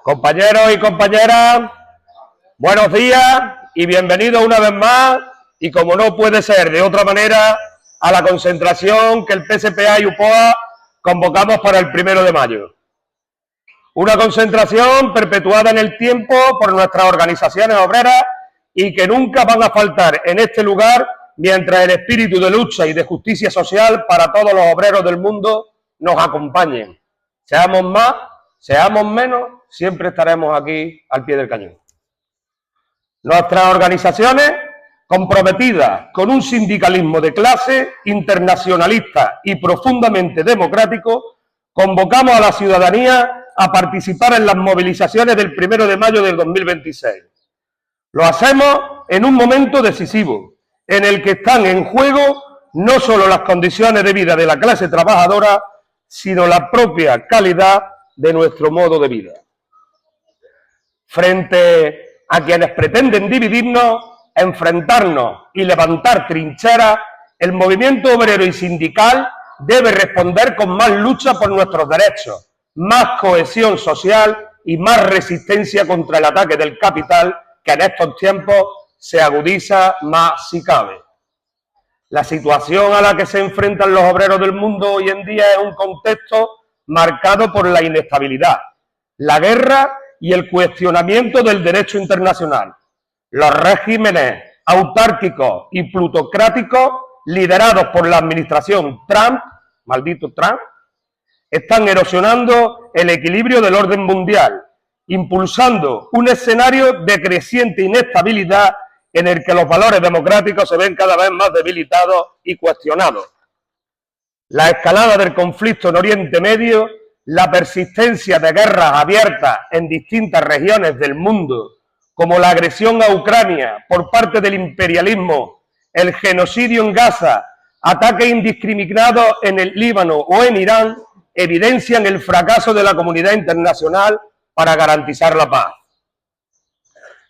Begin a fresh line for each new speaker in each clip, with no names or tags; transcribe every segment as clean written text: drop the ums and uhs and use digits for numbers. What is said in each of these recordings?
Compañeros y compañeras, buenos días y bienvenidos una vez más, y como no puede ser de otra manera, a la concentración que el PSPA y UPOA convocamos para el 1 de mayo. Una concentración perpetuada en el tiempo por nuestras organizaciones obreras y que nunca van a faltar en este lugar mientras el espíritu de lucha y de justicia social para todos los obreros del mundo nos acompañen. Seamos más, seamos menos, siempre estaremos aquí al pie del cañón. Nuestras organizaciones, comprometidas con un sindicalismo de clase, internacionalista y profundamente democrático, convocamos a la ciudadanía a participar en las movilizaciones del 1 de mayo del 2026. Lo hacemos en un momento decisivo, en el que están en juego no solo las condiciones de vida de la clase trabajadora, sino la propia calidad de nuestro modo de vida. Frente a quienes pretenden dividirnos, enfrentarnos y levantar trincheras, el movimiento obrero y sindical debe responder con más lucha por nuestros derechos, más cohesión social y más resistencia contra el ataque del capital, que en estos tiempos se agudiza más si cabe. La situación a la que se enfrentan los obreros del mundo hoy en día es un contexto marcado por la inestabilidad, la guerra y el cuestionamiento del derecho internacional. Los regímenes autárquicos y plutocráticos liderados por la administración Trump, maldito Trump, están erosionando el equilibrio del orden mundial, impulsando un escenario de creciente inestabilidad en el que los valores democráticos se ven cada vez más debilitados y cuestionados. La escalada del conflicto en Oriente Medio, la persistencia de guerras abiertas en distintas regiones del mundo, como la agresión a Ucrania por parte del imperialismo, el genocidio en Gaza, ataques indiscriminados en el Líbano o en Irán, evidencian el fracaso de la comunidad internacional para garantizar la paz.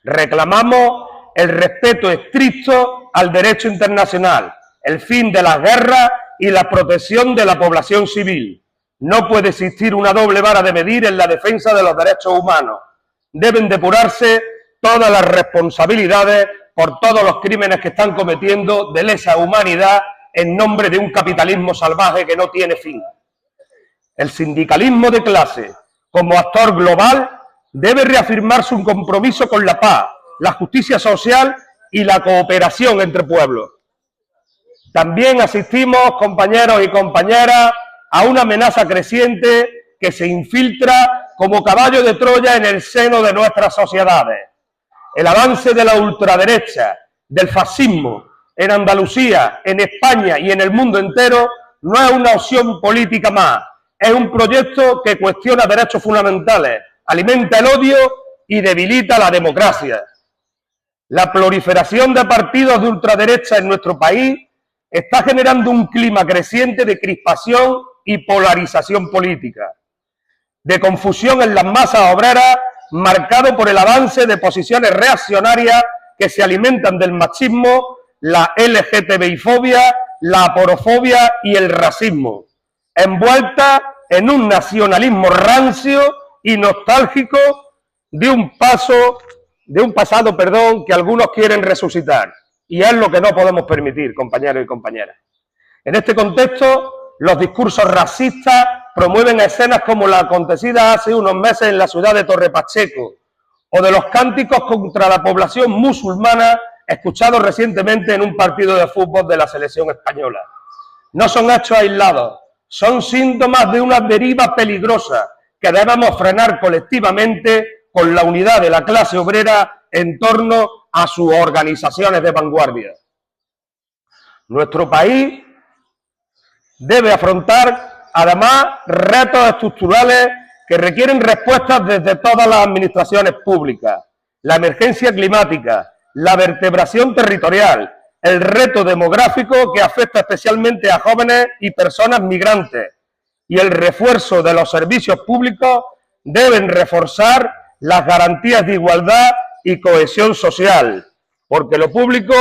Reclamamos el respeto estricto al derecho internacional, el fin de las guerras y la protección de la población civil. No puede existir una doble vara de medir en la defensa de los derechos humanos. Deben depurarse todas las responsabilidades por todos los crímenes que están cometiendo de lesa humanidad en nombre de un capitalismo salvaje que no tiene fin. El sindicalismo de clase, como actor global, debe reafirmar su compromiso con la paz, la justicia social y la cooperación entre pueblos. También asistimos, compañeros y compañeras, a una amenaza creciente que se infiltra como caballo de Troya en el seno de nuestras sociedades. El avance de la ultraderecha, del fascismo, en Andalucía, en España y en el mundo entero, no es una opción política más, es un proyecto que cuestiona derechos fundamentales, alimenta el odio y debilita la democracia. La proliferación de partidos de ultraderecha en nuestro país está generando un clima creciente de crispación y polarización política, de confusión en las masas obreras, marcado por el avance de posiciones reaccionarias que se alimentan del machismo, la LGTBI-fobia, la aporofobia y el racismo, envuelta en un nacionalismo rancio y nostálgico de un pasado que algunos quieren resucitar. Y es lo que no podemos permitir, compañeros y compañeras. En este contexto, los discursos racistas promueven escenas como la acontecida hace unos meses en la ciudad de Torre Pacheco, o de los cánticos contra la población musulmana escuchados recientemente en un partido de fútbol de la selección española. No son hechos aislados, son síntomas de una deriva peligrosa que debemos frenar colectivamente con la unidad de la clase obrera en torno a sus organizaciones de vanguardia. Nuestro país debe afrontar, además, retos estructurales que requieren respuestas desde todas las administraciones públicas: la emergencia climática, la vertebración territorial, el reto demográfico que afecta especialmente a jóvenes y personas migrantes, y el refuerzo de los servicios públicos deben reforzar las garantías de igualdad y cohesión social, porque lo público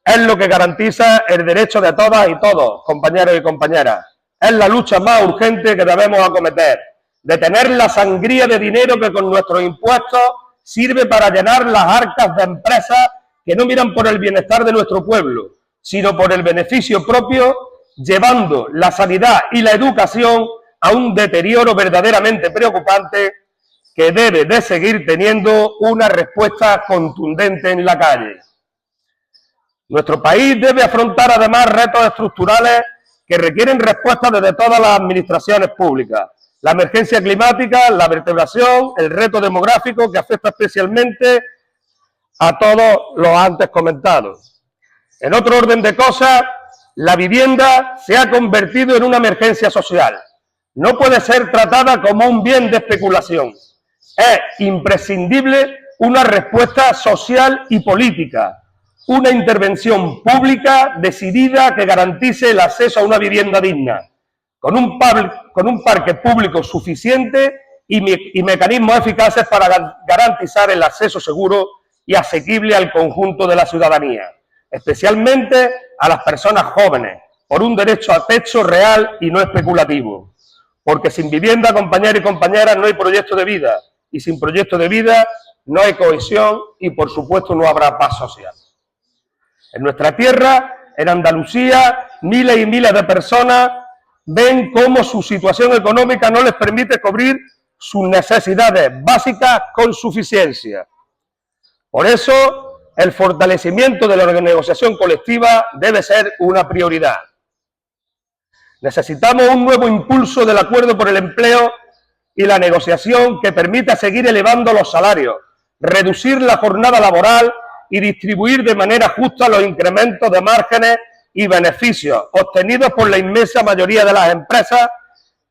es lo que garantiza el derecho de todas y todos, compañeros y compañeras. Es la lucha más urgente que debemos acometer. detener la sangría de dinero que con nuestros impuestos sirve para llenar las arcas de empresas que no miran por el bienestar de nuestro pueblo, sino por el beneficio propio, llevando la sanidad y la educación a un deterioro verdaderamente preocupante que debe de seguir teniendo una respuesta contundente en la calle. Nuestro país debe afrontar además retos estructurales que requieren respuestas desde todas las administraciones públicas. La emergencia climática, la vertebración, el reto demográfico que afecta especialmente a todos los antes comentados. En otro orden de cosas, la vivienda se ha convertido en una emergencia social. No puede ser tratada como un bien de especulación. Es imprescindible una respuesta social y política, una intervención pública decidida que garantice el acceso a una vivienda digna, con un parque público suficiente y mecanismos eficaces para garantizar el acceso seguro y asequible al conjunto de la ciudadanía, especialmente a las personas jóvenes, por un derecho a techo real y no especulativo. Porque sin vivienda, compañeros y compañeras, no hay proyecto de vida, y sin proyecto de vida no hay cohesión y, por supuesto, no habrá paz social. En nuestra tierra, en Andalucía, miles y miles de personas ven cómo su situación económica no les permite cubrir sus necesidades básicas con suficiencia. Por eso, el fortalecimiento de la negociación colectiva debe ser una prioridad. Necesitamos un nuevo impulso del acuerdo por el empleo y la negociación que permita seguir elevando los salarios, reducir la jornada laboral y distribuir de manera justa los incrementos de márgenes y beneficios obtenidos por la inmensa mayoría de las empresas,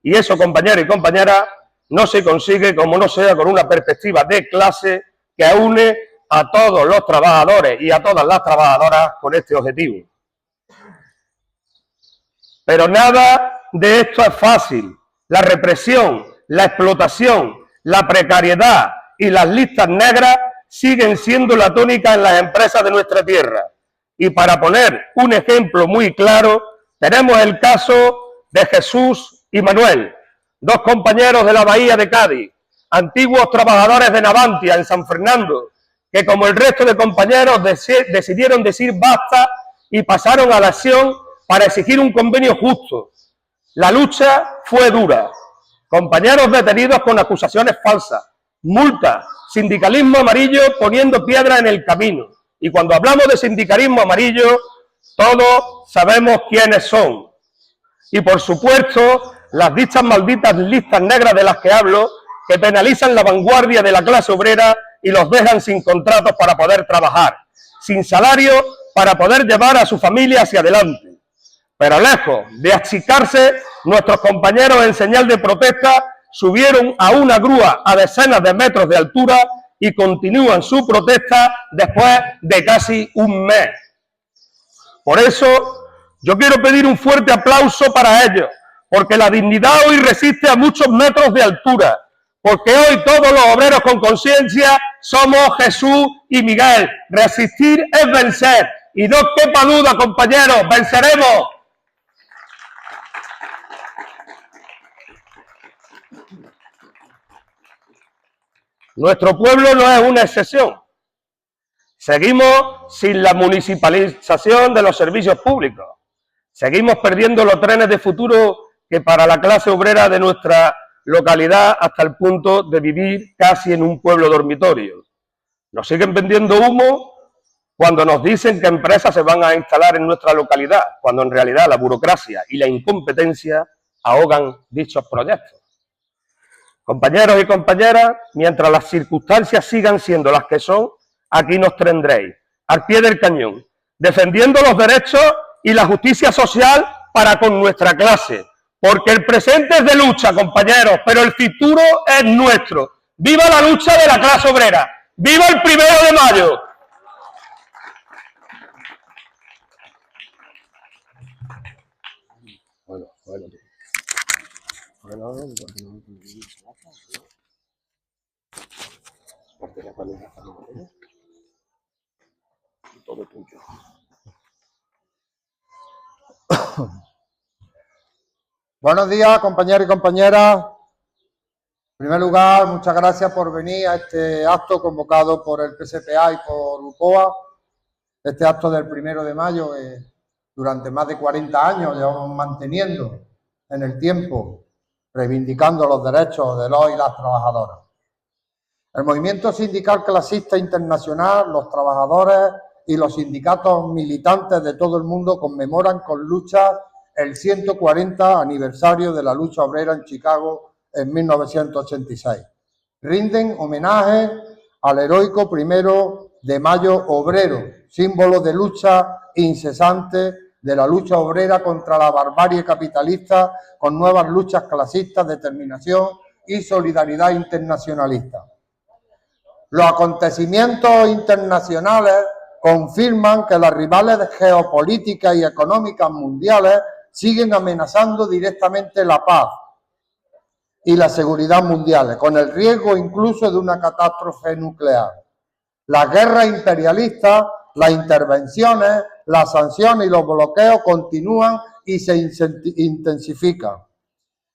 y eso, compañeros y compañeras, no se consigue como no sea con una perspectiva de clase que une a todos los trabajadores y a todas las trabajadoras con este objetivo. Pero nada de esto es fácil. La represión, la explotación, la precariedad y las listas negras siguen siendo la tónica en las empresas de nuestra tierra. Y para poner un ejemplo muy claro, tenemos el caso de Jesús y Manuel, dos compañeros de la Bahía de Cádiz, antiguos trabajadores de Navantia en San Fernando, que como el resto de compañeros decidieron decir basta y pasaron a la acción para exigir un convenio justo. La lucha fue dura. Compañeros detenidos con acusaciones falsas, multas, sindicalismo amarillo poniendo piedra en el camino. Y cuando hablamos de sindicalismo amarillo, todos sabemos quiénes son. Y por supuesto, las dichas malditas listas negras de las que hablo, que penalizan la vanguardia de la clase obrera y los dejan sin contratos para poder trabajar, sin salario para poder llevar a su familia hacia adelante. Pero lejos de achicarse, nuestros compañeros en señal de protesta subieron a una grúa a decenas de metros de altura y continúan su protesta después de casi un mes. Por eso, yo quiero pedir un fuerte aplauso para ellos, porque la dignidad hoy resiste a muchos metros de altura, porque hoy todos los obreros con conciencia somos Jesús y Miguel. Resistir es vencer, y no quepa duda, compañeros, venceremos. Nuestro pueblo no es una excepción. Seguimos sin la municipalización de los servicios públicos. Seguimos perdiendo los trenes de futuro que para la clase obrera de nuestra localidad hasta el punto de vivir casi en un pueblo dormitorio. Nos siguen vendiendo humo cuando nos dicen que empresas se van a instalar en nuestra localidad, cuando en realidad la burocracia y la incompetencia ahogan dichos proyectos. Compañeros y compañeras, mientras las circunstancias sigan siendo las que son, aquí nos tendréis, al pie del cañón, defendiendo los derechos y la justicia social para con nuestra clase. Porque el presente es de lucha, compañeros, pero el futuro es nuestro. ¡Viva la lucha de la clase obrera! ¡Viva el 1 de mayo! Todo tuyo.
Buenos días, compañeros y compañeras. En primer lugar, muchas gracias por venir a este acto convocado por el PSPA y por UCOA. Este acto del 1 de mayo, durante más de 40 años llevamos manteniendo en el tiempo, reivindicando los derechos de los y las trabajadoras. El movimiento sindical clasista internacional, los trabajadores y los sindicatos militantes de todo el mundo conmemoran con lucha el 140 aniversario de la lucha obrera en Chicago en 1986. Rinden homenaje al heroico 1 de mayo obrero, símbolo de lucha incesante de la lucha obrera contra la barbarie capitalista, con nuevas luchas clasistas, determinación y solidaridad internacionalista. Los acontecimientos internacionales confirman que las rivales geopolíticas y económicas mundiales siguen amenazando directamente la paz y la seguridad mundiales, con el riesgo incluso de una catástrofe nuclear. Las guerras imperialistas, las intervenciones, las sanciones y los bloqueos continúan y se intensifican.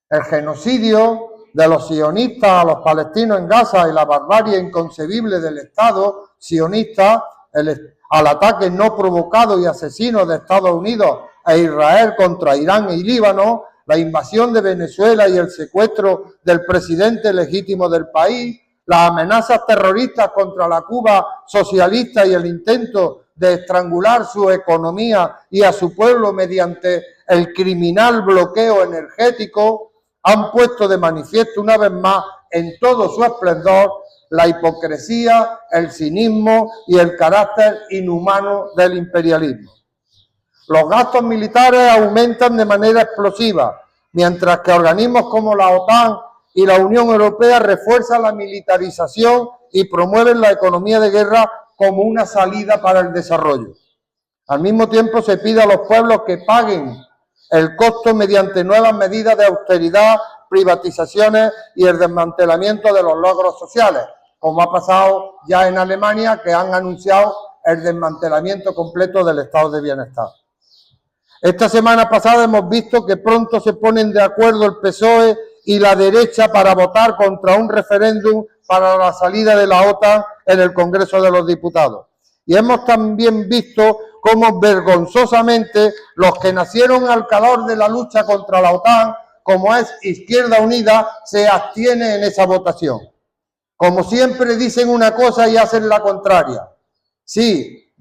El genocidio de los sionistas a los palestinos en Gaza y la barbarie inconcebible del Estado sionista, al ataque no provocado y asesino de Estados Unidos e Israel contra Irán y Líbano, la invasión de Venezuela y el secuestro del presidente legítimo del país, las amenazas terroristas contra la Cuba socialista y el intento de estrangular su economía y a su pueblo mediante el criminal bloqueo energético, han puesto de manifiesto una vez más en todo su esplendor la hipocresía, el cinismo y el carácter inhumano del imperialismo. Los gastos militares aumentan de manera explosiva, mientras que organismos como la OTAN y la Unión Europea refuerzan la militarización y promueven la economía de guerra como una salida para el desarrollo. Al mismo tiempo se pide a los pueblos que paguen el costo mediante nuevas medidas de austeridad, privatizaciones y el desmantelamiento de los logros sociales, como ha pasado ya en Alemania, que han anunciado el desmantelamiento completo del estado de bienestar. Esta semana pasada hemos visto que pronto se ponen de acuerdo el PSOE y la derecha para votar contra un referéndum para la salida de la OTAN en el Congreso de los Diputados. Y hemos también visto cómo vergonzosamente los que nacieron al calor de la lucha contra la OTAN, como es Izquierda Unida, se abstiene en esa votación. Como siempre dicen una cosa y hacen la contraria. Sí,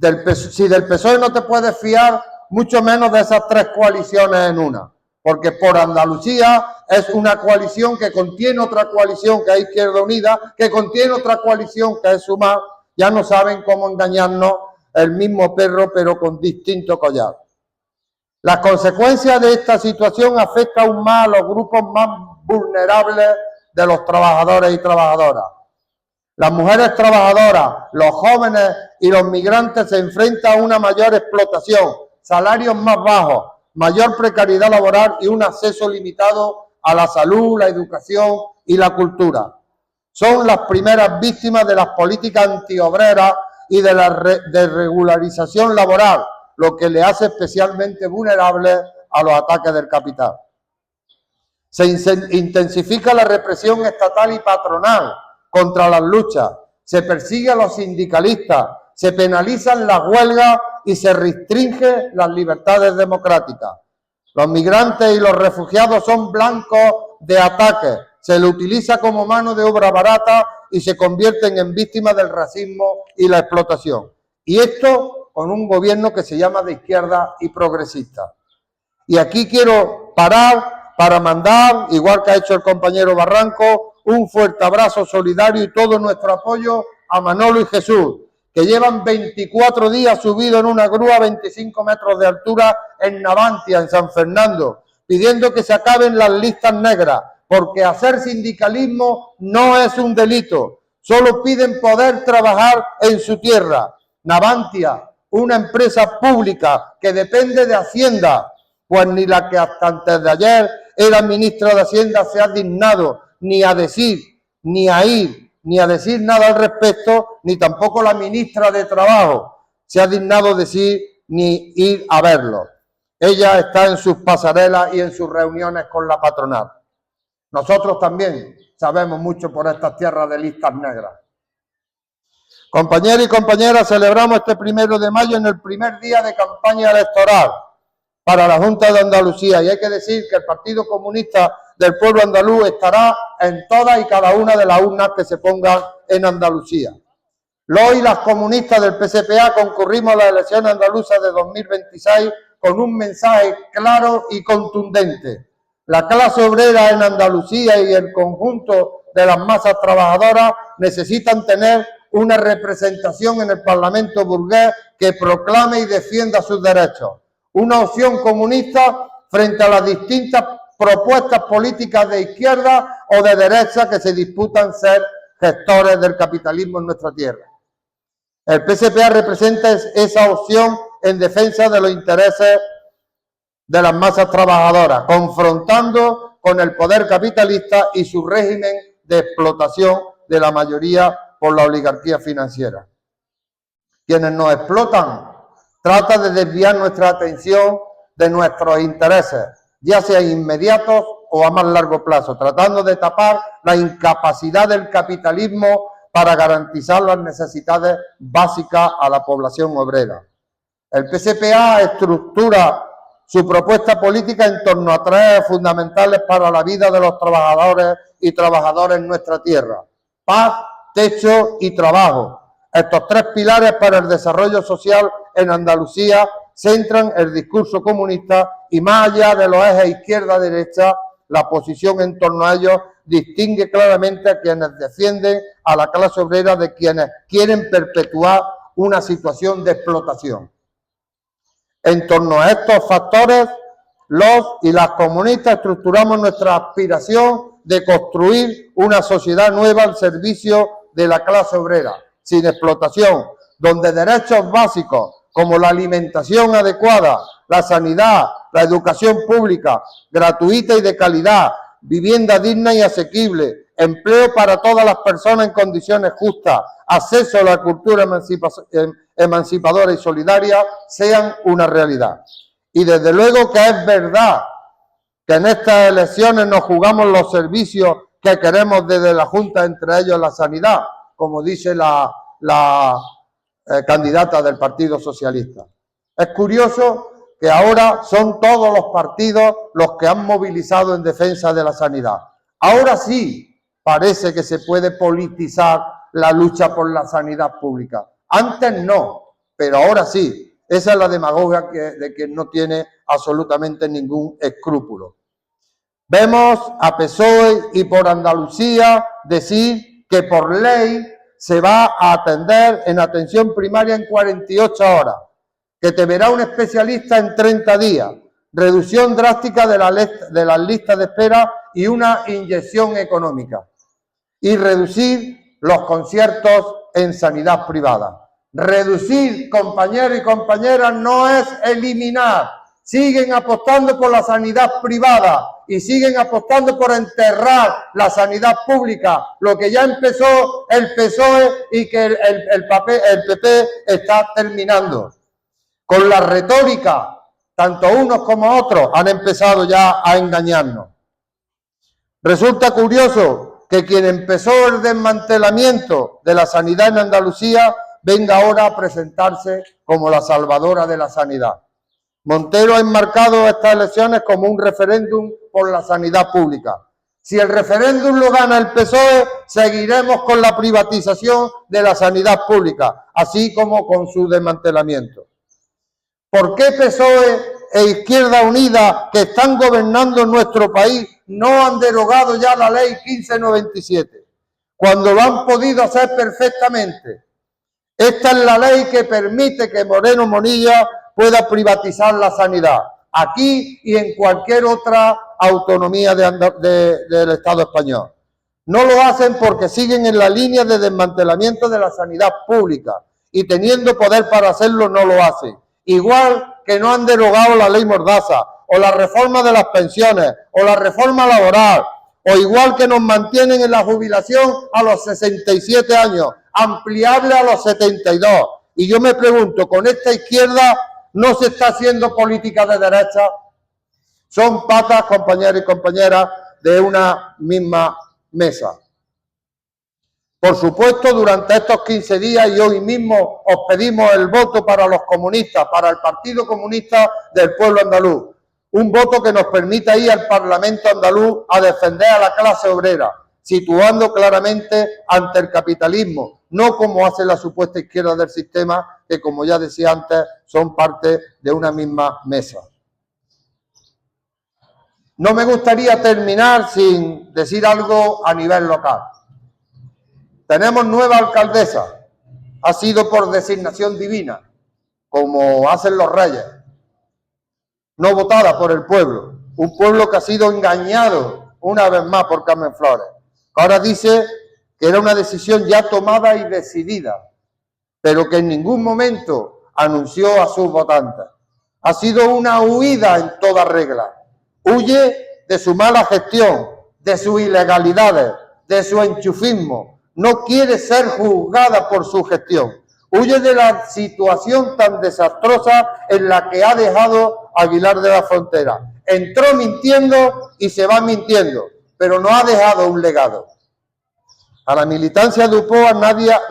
si del PSOE no te puedes fiar, mucho menos de esas tres coaliciones en una, porque por Andalucía es una coalición que contiene otra coalición que es Izquierda Unida, que contiene otra coalición que es Sumar. Ya no saben cómo engañarnos, el mismo perro pero con distinto collar. Las consecuencias de esta situación afectan aún más a los grupos más vulnerables de los trabajadores y trabajadoras. Las mujeres trabajadoras, los jóvenes y los migrantes se enfrentan a una mayor explotación, salarios más bajos, mayor precariedad laboral y un acceso limitado a la salud, la educación y la cultura. Son las primeras víctimas de las políticas antiobreras y de la desregularización laboral, lo que le hace especialmente vulnerables a los ataques del capital. Se intensifica la represión estatal y patronal contra las luchas, se persigue a los sindicalistas, se penalizan las huelgas y se restringen las libertades democráticas. Los migrantes y los refugiados son blancos de ataques, se les utiliza como mano de obra barata y se convierten en víctimas del racismo y la explotación. Y esto con un gobierno que se llama de izquierda y progresista. Y aquí quiero parar para mandar, igual que ha hecho el compañero Barranco, un fuerte abrazo solidario y todo nuestro apoyo a Manolo y Jesús, que llevan 24 días subidos en una grúa a 25 metros de altura en Navantia, en San Fernando, pidiendo que se acaben las listas negras, porque hacer sindicalismo no es un delito, solo piden poder trabajar en su tierra. Navantia, una empresa pública que depende de Hacienda, pues ni la que hasta antes de ayer era ministra de Hacienda se ha dignado ni a decir, ni a ir, ni a decir nada al respecto, ni tampoco la ministra de Trabajo se ha dignado decir ni ir a verlo. Ella está en sus pasarelas y en sus reuniones con la patronal. Nosotros también sabemos mucho por estas tierras de listas negras. Compañeros y compañeras, celebramos este 1 de mayo en el primer día de campaña electoral para la Junta de Andalucía, y hay que decir que el Partido Comunista del Pueblo Andaluz estará en todas y cada una de las urnas que se pongan en Andalucía. Los y las comunistas del PSPA concurrimos a las elecciones andaluzas de 2026 con un mensaje claro y contundente. La clase obrera en Andalucía y el conjunto de las masas trabajadoras necesitan tener una representación en el Parlamento burgués que proclame y defienda sus derechos. Una opción comunista frente a las distintas propuestas políticas de izquierda o de derecha que se disputan ser gestores del capitalismo en nuestra tierra. El PSPA representa esa opción en defensa de los intereses de las masas trabajadoras, confrontando con el poder capitalista y su régimen de explotación de la mayoría por la oligarquía financiera. Quienes nos explotan tratan de desviar nuestra atención de nuestros intereses, ya sea inmediatos o a más largo plazo, tratando de tapar la incapacidad del capitalismo para garantizar las necesidades básicas a la población obrera. El PSPA estructura su propuesta política en torno a tres fundamentales para la vida de los trabajadores y trabajadoras en nuestra tierra: paz, techo y trabajo. Estos tres pilares para el desarrollo social en Andalucía centran el discurso comunista y, más allá de los ejes izquierda-derecha, la posición en torno a ellos distingue claramente a quienes defienden a la clase obrera de quienes quieren perpetuar una situación de explotación. En torno a estos factores, los y las comunistas estructuramos nuestra aspiración de construir una sociedad nueva al servicio de la clase obrera, sin explotación, donde derechos básicos como la alimentación adecuada, la sanidad, la educación pública, gratuita y de calidad, vivienda digna y asequible, empleo para todas las personas en condiciones justas, acceso a la cultura emancipadora y solidaria, sean una realidad. Y desde luego que es verdad que en estas elecciones nos jugamos los servicios que queremos desde la Junta, entre ellos la sanidad, como dice la candidata del Partido Socialista. Es curioso que ahora son todos los partidos los que han movilizado en defensa de la sanidad. Ahora sí parece que se puede politizar la lucha por la sanidad pública. Antes no, pero ahora sí. Esa es la demagogia de quien no tiene absolutamente ningún escrúpulo. Vemos a PSOE y por Andalucía decir que por ley se va a atender en atención primaria en 48 horas, que te verá un especialista en 30 días, reducción drástica de las listas de espera y una inyección económica. Y reducir los conciertos en sanidad privada. Reducir, compañeros y compañeras, no es eliminar. Siguen apostando por la sanidad privada y siguen apostando por enterrar la sanidad pública, lo que ya empezó el PSOE y que el PP está terminando. Con la retórica, tanto unos como otros han empezado ya a engañarnos. Resulta curioso que quien empezó el desmantelamiento de la sanidad en Andalucía venga ahora a presentarse como la salvadora de la sanidad. Montero ha enmarcado estas elecciones como un referéndum por la sanidad pública. Si el referéndum lo gana el PSOE, seguiremos con la privatización de la sanidad pública, así como con su desmantelamiento. ¿Por qué PSOE e Izquierda Unida, que están gobernando nuestro país, no han derogado ya la ley 1597, cuando lo han podido hacer perfectamente? Esta es la ley que permite que Moreno Monilla pueda privatizar la sanidad, aquí y en cualquier otra autonomía del Estado español. No lo hacen porque siguen en la línea de desmantelamiento de la sanidad pública y teniendo poder para hacerlo no lo hacen. Igual que no han derogado la ley Mordaza o la reforma de las pensiones o la reforma laboral, o igual que nos mantienen en la jubilación a los 67 años, ampliable a los 72. Y yo me pregunto, ¿con esta izquierda no se está haciendo política de derecha? Son patas, compañeros y compañeras, de una misma mesa. Por supuesto, durante estos 15 días y hoy mismo os pedimos el voto para los comunistas, para el Partido Comunista del Pueblo Andaluz. Un voto que nos permita ir al Parlamento andaluz a defender a la clase obrera, situando claramente ante el capitalismo, no como hace la supuesta izquierda del sistema, que como ya decía antes, son parte de una misma mesa. No me gustaría terminar sin decir algo a nivel local. Tenemos nueva alcaldesa, ha sido por designación divina, como hacen los reyes, no votada por el pueblo, un pueblo que ha sido engañado una vez más por Carmen Flores. Ahora dice que era una decisión ya tomada y decidida, pero que en ningún momento anunció a sus votantes. Ha sido una huida en toda regla. Huye de su mala gestión, de sus ilegalidades, de su enchufismo. No quiere ser juzgada por su gestión. Huye de la situación tan desastrosa en la que ha dejado Aguilar de la Frontera. Entró mintiendo y se va mintiendo, pero no ha dejado un legado. A la militancia de UPOA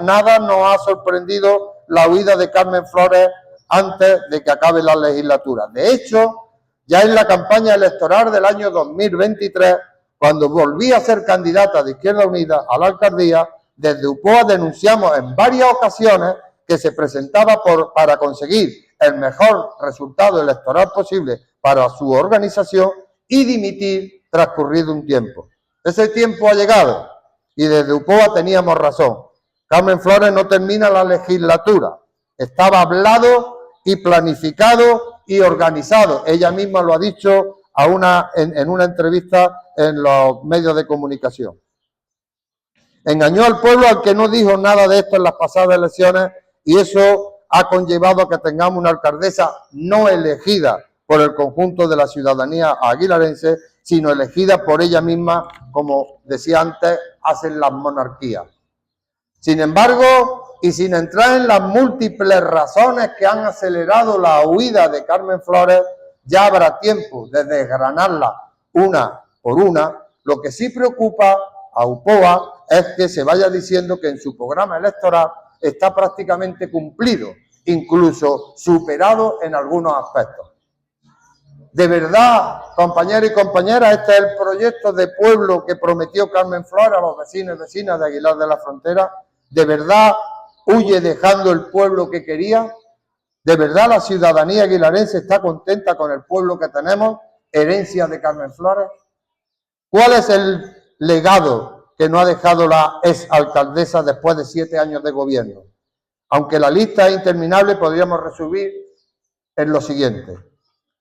nada nos ha sorprendido la huida de Carmen Flores antes de que acabe la legislatura. De hecho, ya en la campaña electoral del año 2023, cuando volví a ser candidata de Izquierda Unida a la alcaldía, desde UPOA denunciamos en varias ocasiones que se presentaba para conseguir el mejor resultado electoral posible para su organización y dimitir transcurrido un tiempo. Ese tiempo ha llegado y desde UPOA teníamos razón. Carmen Flores no termina la legislatura. Estaba hablado y planificado y organizado. Ella misma lo ha dicho en una entrevista en los medios de comunicación. Engañó al pueblo al que no dijo nada de esto en las pasadas elecciones y eso ha conllevado a que tengamos una alcaldesa no elegida por el conjunto de la ciudadanía aguilarense, sino elegida por ella misma, como decía antes, hacen las monarquías. Sin embargo, y sin entrar en las múltiples razones que han acelerado la huida de Carmen Flores, ya habrá tiempo de desgranarla una por una. Lo que sí preocupa a UPOA es que se vaya diciendo que en su programa electoral está prácticamente cumplido, incluso superado en algunos aspectos. De verdad, compañeros y compañeras, este es el proyecto de pueblo que prometió Carmen Flores a los vecinos y vecinas de Aguilar de la Frontera. ¿De verdad huye dejando el pueblo que quería? ¿De verdad la ciudadanía aguilarense está contenta con el pueblo que tenemos, herencia de Carmen Flores? ¿Cuál es el legado que no ha dejado la exalcaldesa después de 7 años de gobierno? Aunque la lista es interminable, podríamos resumir en lo siguiente.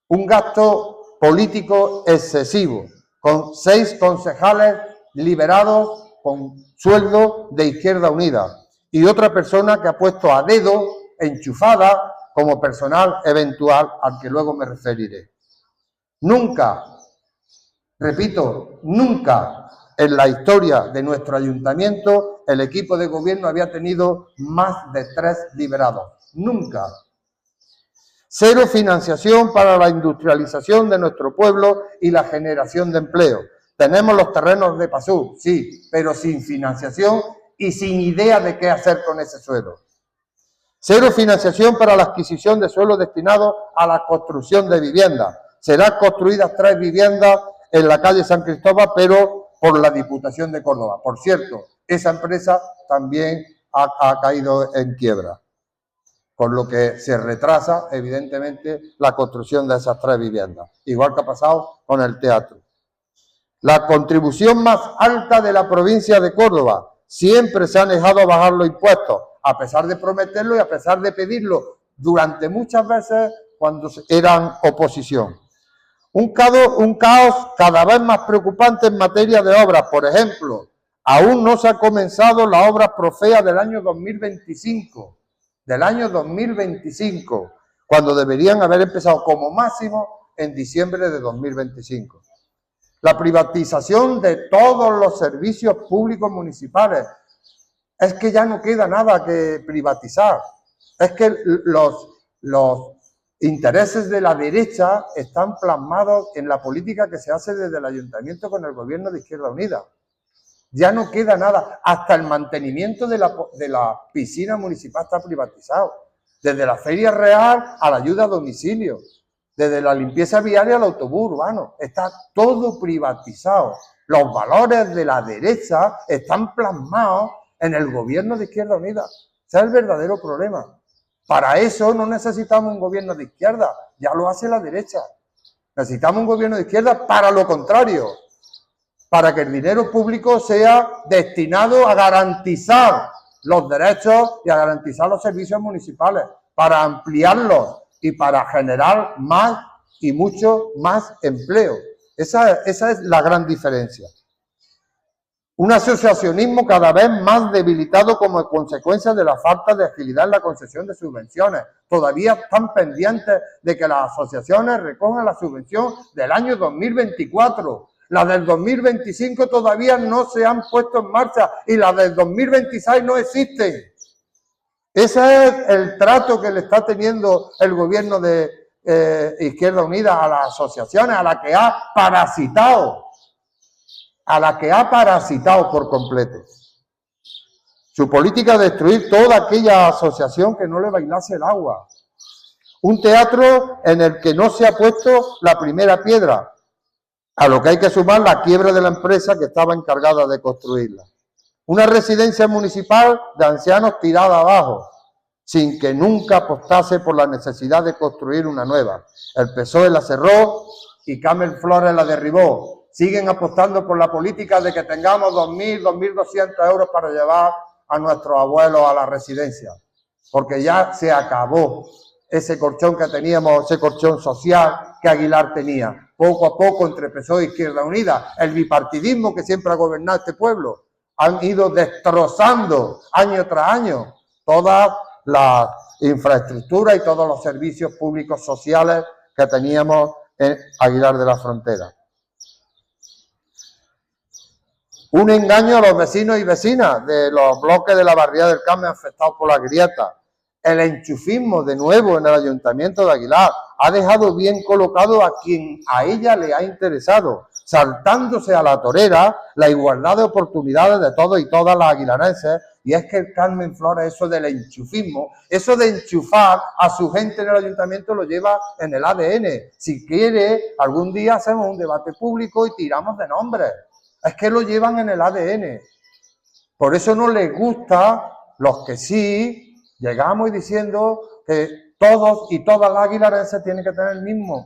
Un gasto político excesivo, con 6 concejales liberados con sueldo de Izquierda Unida y otra persona que ha puesto a dedo enchufada como personal eventual al que luego me referiré. Nunca, repito, nunca en la historia de nuestro ayuntamiento el equipo de gobierno había tenido más de 3 liberados. Nunca. 0 financiación para la industrialización de nuestro pueblo y la generación de empleo. Tenemos los terrenos de PASUR, sí, pero sin financiación y sin idea de qué hacer con ese suelo. 0 financiación para la adquisición de suelo destinado a la construcción de viviendas. Serán construidas 3 viviendas en la calle San Cristóbal, pero por la Diputación de Córdoba. Por cierto, esa empresa también ha caído en quiebra, con lo que se retrasa, evidentemente, la construcción de esas 3 viviendas, igual que ha pasado con el teatro. La contribución más alta de la provincia de Córdoba. Siempre se han dejado bajar los impuestos, a pesar de prometerlo y a pesar de pedirlo durante muchas veces cuando eran oposición. Un caos cada vez más preocupante en materia de obras. Por ejemplo, aún no se ha comenzado la obra Profea del año 2025. Del año 2025, cuando deberían haber empezado como máximo en diciembre de 2025. La privatización de todos los servicios públicos municipales. Es que ya no queda nada que privatizar. Es que los intereses de la derecha están plasmados en la política que se hace desde el ayuntamiento con el gobierno de Izquierda Unida. Ya no queda nada. Hasta el mantenimiento de la piscina municipal está privatizado. Desde la Feria Real a la ayuda a domicilio. Desde la limpieza viaria al autobús urbano. Está todo privatizado. Los valores de la derecha están plasmados en el gobierno de Izquierda Unida. Ese es el verdadero problema. Para eso no necesitamos un gobierno de izquierda. Ya lo hace la derecha. Necesitamos un gobierno de izquierda para lo contrario. Para que el dinero público sea destinado a garantizar los derechos y a garantizar los servicios municipales, para ampliarlos y para generar más y mucho más empleo. Esa es la gran diferencia. Un asociacionismo cada vez más debilitado como consecuencia de la falta de agilidad en la concesión de subvenciones. Todavía están pendientes de que las asociaciones recojan la subvención del año 2024. Las del 2025 todavía no se han puesto en marcha y las del 2026 no existen. Ese es el trato que le está teniendo el gobierno de Izquierda Unida a las asociaciones, a la que ha parasitado. A la que ha parasitado por completo. Su política es destruir toda aquella asociación que no le bailase el agua. Un teatro en el que no se ha puesto la primera piedra, a lo que hay que sumar la quiebra de la empresa que estaba encargada de construirla. Una residencia municipal de ancianos tirada abajo, sin que nunca apostase por la necesidad de construir una nueva. El PSOE la cerró y Carmen Flores la derribó. Siguen apostando por la política de que tengamos 2.000, 2.200 euros para llevar a nuestros abuelos a la residencia, porque ya se acabó ese colchón que teníamos, ese colchón social que Aguilar tenía. Poco a poco, entre PSOE e Izquierda Unida, el bipartidismo que siempre ha gobernado este pueblo, han ido destrozando año tras año toda la infraestructura y todos los servicios públicos sociales que teníamos en Aguilar de la Frontera. Un engaño a los vecinos y vecinas de los bloques de la barriada del Carmen afectados por la grieta. El enchufismo, de nuevo, en el Ayuntamiento de Aguilar, ha dejado bien colocado a quien a ella le ha interesado, saltándose a la torera la igualdad de oportunidades de todos y todas las aguilarenses. Y es que el Carmen Flores, eso del enchufismo, eso de enchufar a su gente en el Ayuntamiento, lo lleva en el ADN. Si quiere, algún día hacemos un debate público y tiramos de nombres. Es que lo llevan en el ADN. Por eso no les gusta los que sí llegamos y diciendo que todos y todas las aguilarenses tienen que tener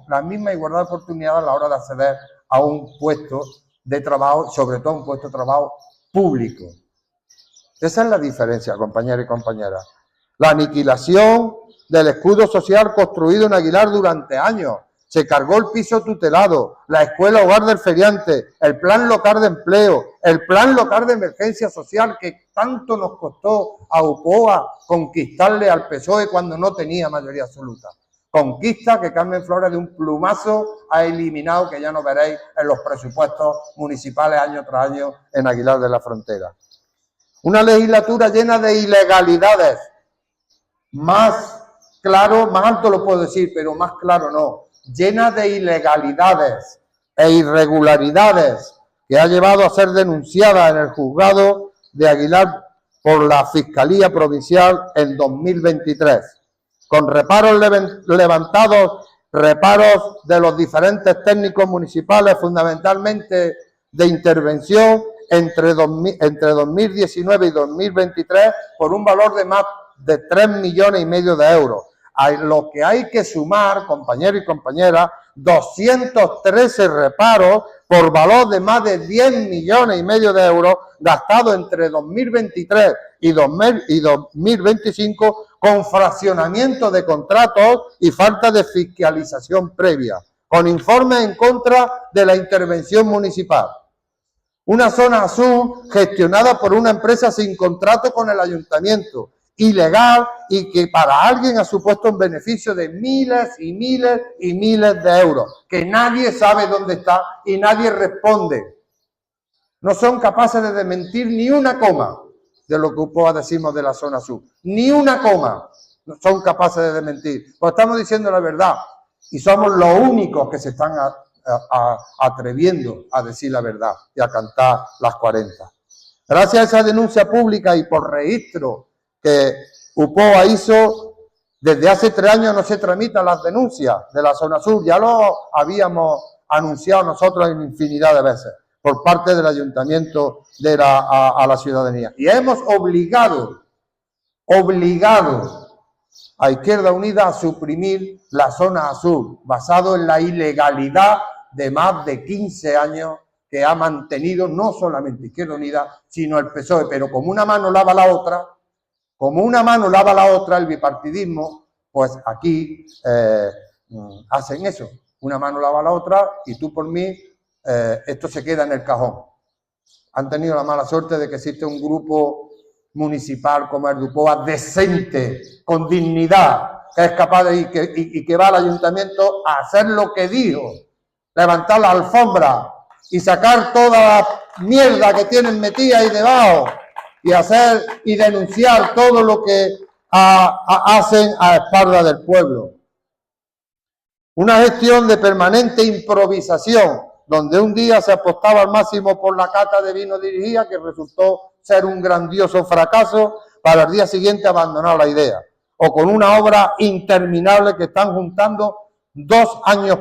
la misma igualdad de oportunidades a la hora de acceder a un puesto de trabajo, sobre todo un puesto de trabajo público. Esa es la diferencia, compañeros y compañeras. La aniquilación del escudo social construido en Aguilar durante años. Se cargó el piso tutelado, la escuela hogar del feriante, el plan local de empleo, el plan local de emergencia social que tanto nos costó a UPOA conquistarle al PSOE cuando no tenía mayoría absoluta. Conquista que Carmen Flores de un plumazo ha eliminado, que ya no veréis en los presupuestos municipales año tras año en Aguilar de la Frontera. Una legislatura llena de ilegalidades. Más claro, más alto lo puedo decir, pero más claro no. Llena de ilegalidades e irregularidades que ha llevado a ser denunciada en el juzgado de Aguilar por la Fiscalía Provincial en 2023. Con reparos levantados, reparos de los diferentes técnicos municipales, fundamentalmente de intervención, entre 2019 y 2023, por un valor de más de 3,5 millones de euros. A lo que hay que sumar, compañeros y compañeras, 213 reparos por valor de más de 10,5 millones de euros gastados entre 2023 y 2025 con fraccionamiento de contratos y falta de fiscalización previa, con informes en contra de la intervención municipal. Una zona azul gestionada por una empresa sin contrato con el ayuntamiento, ilegal y que para alguien ha supuesto un beneficio de miles y miles y miles de euros, que nadie sabe dónde está y nadie responde. No son capaces de desmentir ni una coma de lo que UPOA decimos de la zona sur, ni una coma no son capaces de desmentir, pues estamos diciendo la verdad y somos los únicos que se están atreviendo a decir la verdad y a cantar las 40. Gracias a esa denuncia pública y por registro que UPOA hizo, desde hace 3 años no se tramitan las denuncias de la zona sur. Ya lo habíamos anunciado nosotros en infinidad de veces por parte del ayuntamiento a la ciudadanía. Y hemos obligado a Izquierda Unida a suprimir la zona sur, basado en la ilegalidad de más de 15 años que ha mantenido no solamente Izquierda Unida, sino el PSOE. Pero como una mano lava la otra, el bipartidismo, pues aquí hacen eso. Una mano lava la otra y tú por mí, esto se queda en el cajón. Han tenido la mala suerte de que existe un grupo municipal como el de UPOA, decente, con dignidad, que es capaz de que va al ayuntamiento a hacer lo que dijo, levantar la alfombra y sacar toda la mierda que tienen metida ahí debajo y hacer y denunciar todo lo que hacen a espaldas del pueblo. Una gestión de permanente improvisación, donde un día se apostaba al máximo por la cata de vino dirigida, que resultó ser un grandioso fracaso, para el día siguiente abandonar la idea. O con una obra interminable que están juntando 2 años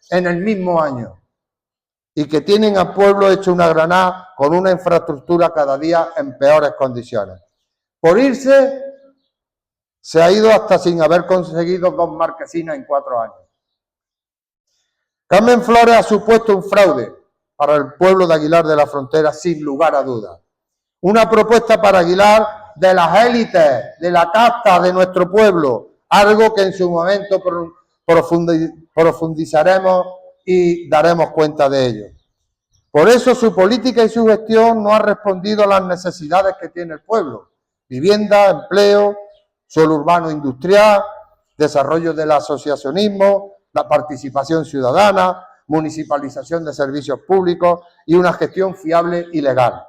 en el mismo año. Y que tienen al pueblo hecho una granada con una infraestructura cada día en peores condiciones. Por irse, se ha ido hasta sin haber conseguido 2 marquesinas en 4 años. Carmen Flores ha supuesto un fraude para el pueblo de Aguilar de la Frontera, sin lugar a dudas. Una propuesta para Aguilar de las élites, de la casta de nuestro pueblo, algo que en su momento profundizaremos y daremos cuenta de ello. Por eso su política y su gestión no ha respondido a las necesidades que tiene el pueblo. Vivienda, empleo, suelo urbano industrial, desarrollo del asociacionismo, la participación ciudadana, municipalización de servicios públicos y una gestión fiable y legal.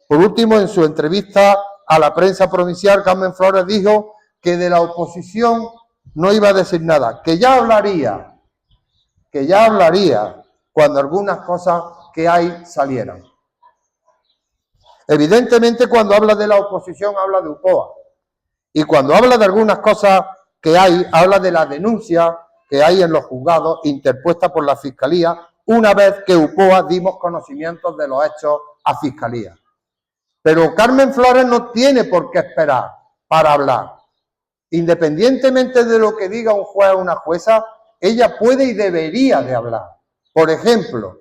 Por último, en su entrevista a la prensa provincial, Carmen Flores dijo que de la oposición no iba a decir nada, que ya hablaría cuando algunas cosas que hay salieran. Evidentemente, cuando habla de la oposición, habla de UPOA. Y cuando habla de algunas cosas que hay, habla de la denuncia que hay en los juzgados interpuesta por la Fiscalía, una vez que UPOA dimos conocimientos de los hechos a Fiscalía. Pero Carmen Flores no tiene por qué esperar para hablar. Independientemente de lo que diga un juez o una jueza, ella puede y debería de hablar. Por ejemplo,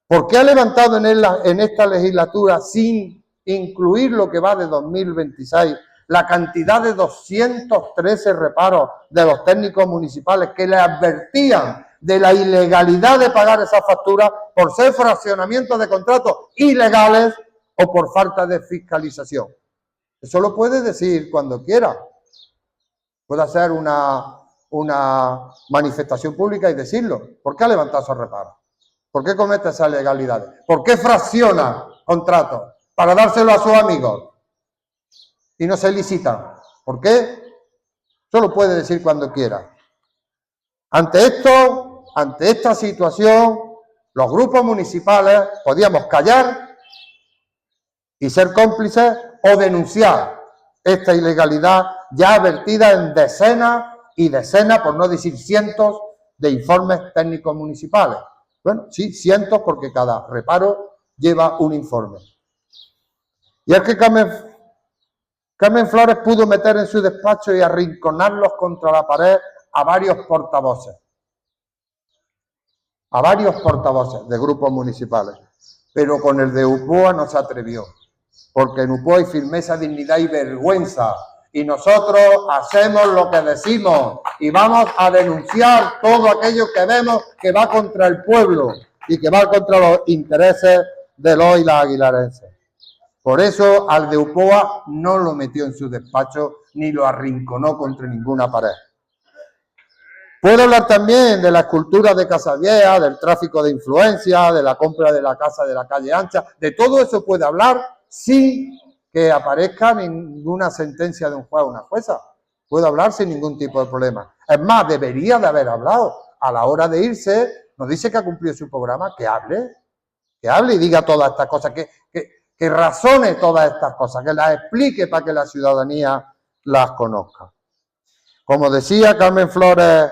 ¿por qué ha levantado en esta legislatura, sin incluir lo que va de 2026, la cantidad de 213 reparos de los técnicos municipales que le advertían de la ilegalidad de pagar esas facturas por ser fraccionamientos de contratos ilegales o por falta de fiscalización? Eso lo puede decir cuando quiera. Puede hacer una manifestación pública y decirlo. ¿Por qué ha levantado esos reparos? ¿Por qué comete esas ilegalidades? ¿Por qué fracciona contratos para dárselo a sus amigos y no se licitan? ¿Por qué? Eso lo puede decir cuando quiera. Ante esta situación, los grupos municipales podíamos callar y ser cómplices o denunciar esta ilegalidad ya advertida en decenas y decenas, por no decir cientos, de informes técnicos municipales. Bueno, sí, cientos, porque cada reparo lleva un informe. Y es que Carmen Flores pudo meter en su despacho y arrinconarlos contra la pared a varios portavoces de grupos municipales. Pero con el de UPOA no se atrevió, porque en UPOA hay firmeza, dignidad y vergüenza. Y nosotros hacemos lo que decimos y vamos a denunciar todo aquello que vemos que va contra el pueblo y que va contra los intereses de los y las aguilarenses. Por eso al de UPOA no lo metió en su despacho ni lo arrinconó contra ninguna pared. Puedo hablar también de la escultura de Casavieja, del tráfico de influencia, de la compra de la casa de la calle Ancha. De todo eso puede hablar sin que aparezca ninguna sentencia de un juez o una jueza. Puede hablar sin ningún tipo de problema. Es más, debería de haber hablado. A la hora de irse, nos dice que ha cumplido su programa, que hable y diga todas estas cosas, que razone todas estas cosas, que las explique para que la ciudadanía las conozca. Como decía, Carmen Flores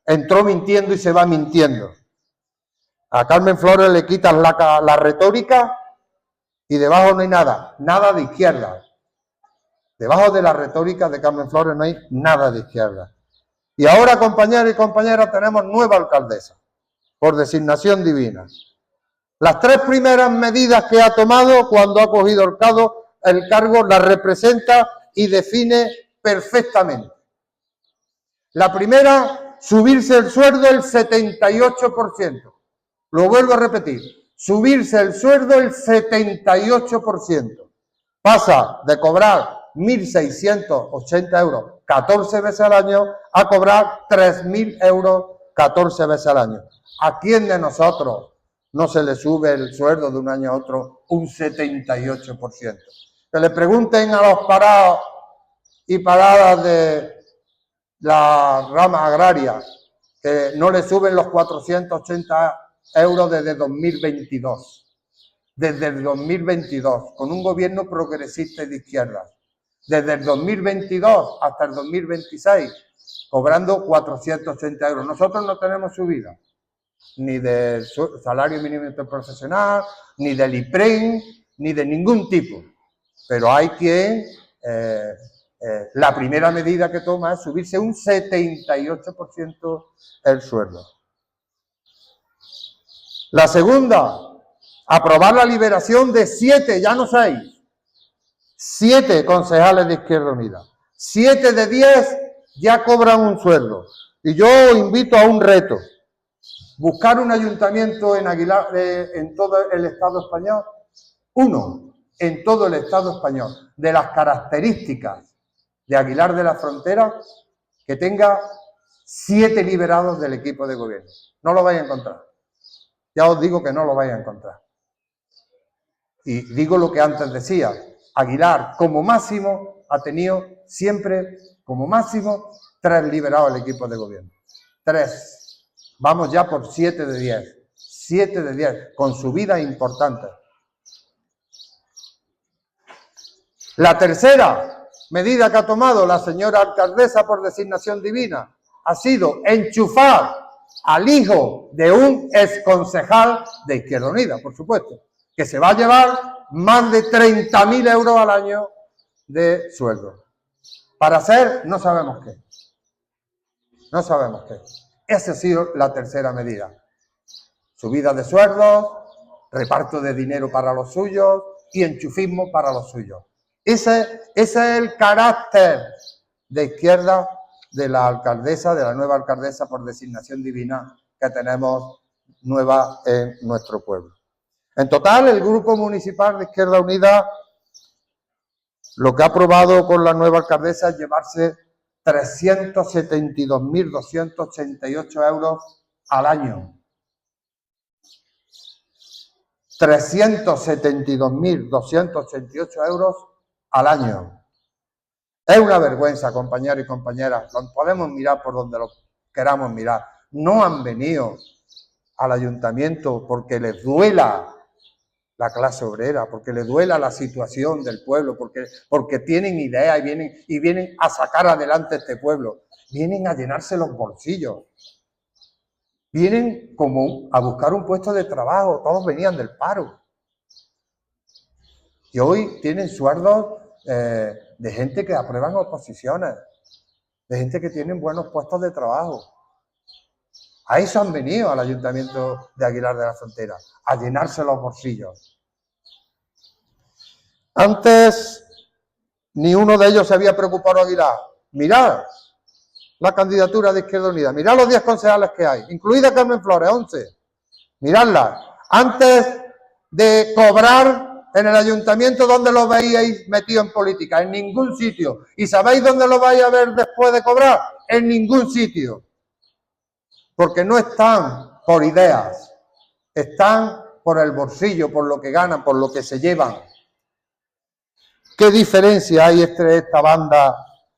entró mintiendo y se va mintiendo. A Carmen Flores le quitan la retórica y debajo no hay nada, nada de izquierda. Debajo de la retórica de Carmen Flores no hay nada de izquierda. Y ahora, compañeros y compañeras, tenemos nueva alcaldesa, por designación divina. Las 3 primeras medidas que ha tomado cuando ha cogido el cargo las representa y define perfectamente. La primera, subirse el sueldo el 78%. Lo vuelvo a repetir, subirse el sueldo el 78%. Pasa de cobrar 1.680 euros 14 veces al año a cobrar 3.000 euros 14 veces al año. ¿A quién de nosotros no se le sube el sueldo de un año a otro un 78%? Que le pregunten a los parados y paradas de la rama agraria que no le suben los 480 euros desde 2022. Desde el 2022, con un gobierno progresista y de izquierda. Desde el 2022 hasta el 2026, cobrando 480 euros. Nosotros no tenemos subida, ni del salario mínimo interprofesional, ni del IPREM, ni de ningún tipo. Pero hay quien, la primera medida que toma es subirse un 78% el sueldo. La segunda, aprobar la liberación de 7, ya no 6, 7 concejales de Izquierda Unida. 7 de 10 ya cobran un sueldo. Y yo invito a un reto. Buscar un ayuntamiento en Aguilar, en todo el Estado español. Uno, en todo el Estado español. De las características de Aguilar de la Frontera, que tenga 7 liberados del equipo de gobierno. No lo vais a encontrar. Ya os digo que no lo vais a encontrar. Y digo lo que antes decía, Aguilar como máximo ha tenido siempre como máximo 3 liberados del equipo de gobierno. 3. Vamos ya por 7 de 10. 7 de 10, con subidas importantes. La tercera medida que ha tomado la señora alcaldesa por designación divina ha sido enchufar al hijo de un exconcejal de Izquierda Unida, por supuesto, que se va a llevar más de 30.000 euros al año de sueldo. Para hacer, no sabemos qué. No sabemos qué. Esa ha sido la tercera medida. Subida de sueldos, reparto de dinero para los suyos y enchufismo para los suyos. Ese es el carácter de izquierda de la alcaldesa, de la nueva alcaldesa por designación divina que tenemos nueva en nuestro pueblo. En total, el Grupo Municipal de Izquierda Unida lo que ha aprobado con la nueva alcaldesa es llevarse 372.288 euros al año. 372.288 euros al año. Es una vergüenza, compañeros y compañeras. Podemos mirar por donde lo queramos mirar. No han venido al ayuntamiento porque les duela la clase obrera, porque les duela la situación del pueblo, porque tienen ideas y vienen a sacar adelante este pueblo. Vienen a llenarse los bolsillos. Vienen como a buscar un puesto de trabajo. Todos venían del paro. Y hoy tienen sueldos de gente que aprueban oposiciones, de gente que tienen buenos puestos de trabajo. A eso han venido al Ayuntamiento de Aguilar de la Frontera, a llenarse los bolsillos. Antes ni uno de ellos se había preocupado de Aguilar. Mirad la candidatura de Izquierda Unida, mirad los 10 concejales que hay, incluida Carmen Flores, 11. Miradla. Antes de cobrar en el ayuntamiento, ¿dónde lo veíais metido en política? En ningún sitio. ¿Y sabéis dónde lo vais a ver después de cobrar? En ningún sitio. Porque no están por ideas, están por el bolsillo, por lo que ganan, por lo que se llevan. ¿Qué diferencia hay entre esta banda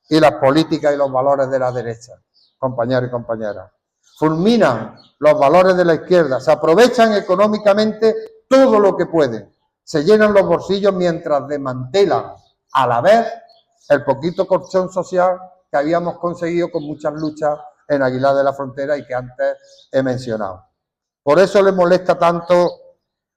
y las políticas y los valores de la derecha, compañeros y compañeras? Fulminan los valores de la izquierda, se aprovechan económicamente todo lo que pueden se llenan los bolsillos mientras desmantelan a la vez el poquito colchón social que habíamos conseguido con muchas luchas en Aguilar de la Frontera y que antes he mencionado. Por eso le molesta tanto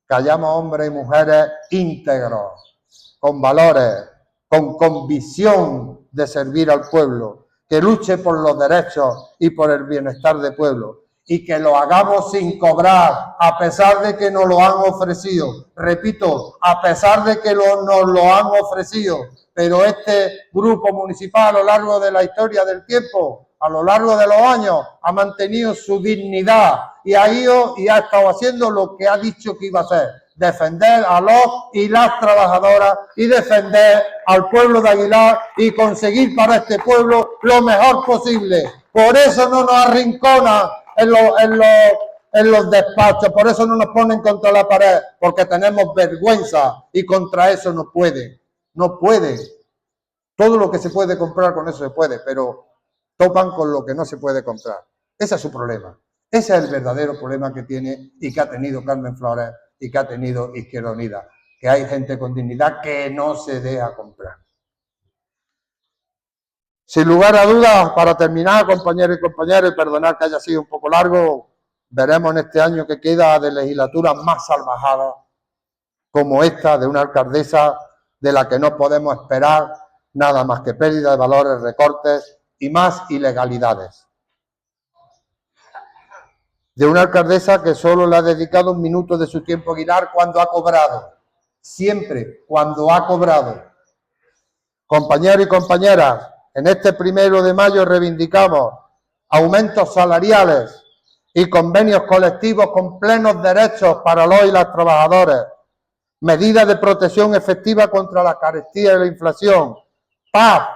que hayamos hombres y mujeres íntegros, con valores, con convicción de servir al pueblo, que luche por los derechos y por el bienestar del pueblo, y que lo hagamos sin cobrar, a pesar de que nos lo han ofrecido. Repito, a pesar de que nos lo han ofrecido, pero este grupo municipal a lo largo de la historia del tiempo, a lo largo de los años, ha mantenido su dignidad y ha estado haciendo lo que ha dicho que iba a hacer: defender a los y las trabajadoras y defender al pueblo de Aguilar y conseguir para este pueblo lo mejor posible. Por eso no nos arrincona en los despachos, por eso no nos ponen contra la pared, porque tenemos vergüenza y contra eso no puede. Todo lo que se puede comprar, con eso se puede, pero topan con lo que no se puede comprar. Ese es su problema. Ese es el verdadero problema que tiene y que ha tenido Carmen Flores y que ha tenido Izquierda Unida, que hay gente con dignidad que no se deja comprar. Sin lugar a dudas, para terminar, compañeros y compañeras, y perdonar que haya sido un poco largo, veremos en este año que queda de legislatura más salvajada como esta, de una alcaldesa de la que no podemos esperar nada más que pérdida de valores, recortes y más ilegalidades. De una alcaldesa que solo le ha dedicado un minuto de su tiempo a Aguilar cuando ha cobrado. Siempre cuando ha cobrado. Compañeros y compañeras, en este 1 de mayo reivindicamos aumentos salariales y convenios colectivos con plenos derechos para los y las trabajadoras, medidas de protección efectiva contra la carestía y la inflación, paz,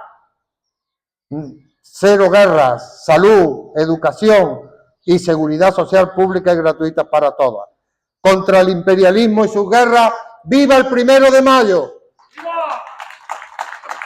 cero guerras, salud, educación y seguridad social pública y gratuita para todas. Contra el imperialismo y sus guerras, ¡viva el 1 de mayo!